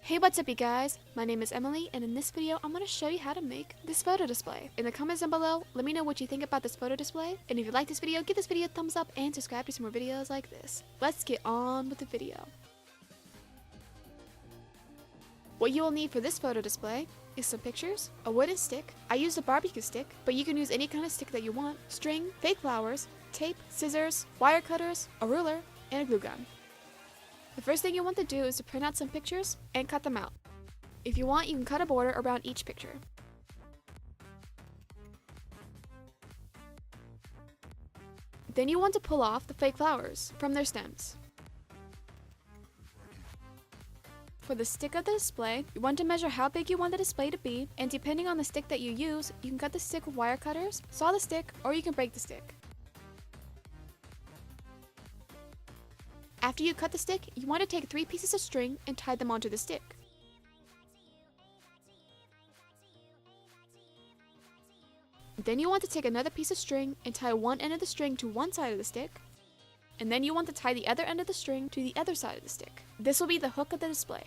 Hey, what's up you guys? My name is Emily, and in this video I'm going to show you how to make this photo display. In the comments down below, let me know what you think about this photo display, and if you like this video, give this video a thumbs up and subscribe to some more videos like this. Let's get on with the video. What you will need for this photo display is some pictures, a wooden stick, I used a barbecue stick, but you can use any kind of stick that you want, string, fake flowers, tape, scissors, wire cutters, a ruler, and a glue gun. The first thing you want to do is to print out some pictures and cut them out. If you want, you can cut a border around each picture. Then you want to pull off the fake flowers from their stems. For the stick of the display, you want to measure how big you want the display to be, and depending on the stick that you use, you can cut the stick with wire cutters, saw the stick, or you can break the stick. After you cut the stick, you want to take 3 pieces of string and tie them onto the stick. Then you want to take another piece of string and tie one end of the string to one side of the stick, and then you want to tie the other end of the string to the other side of the stick. This will be the hook of the display.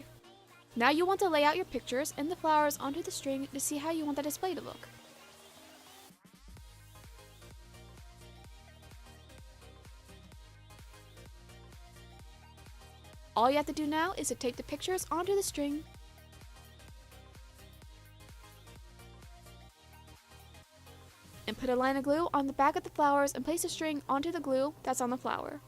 Now you want to lay out your pictures and the flowers onto the string to see how you want the display to look. All you have to do now is to tape the pictures onto the string and put a line of glue on the back of the flowers and place the string onto the glue that's on the flower.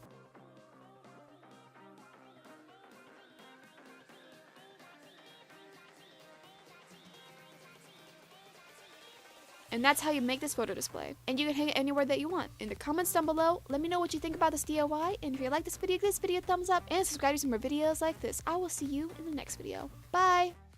And that's how you make this photo display. And you can hang it anywhere that you want. In the comments down below, let me know what you think about this DIY. And if you like this video, give this video a thumbs up and subscribe to some more videos like this. I will see you in the next video. Bye!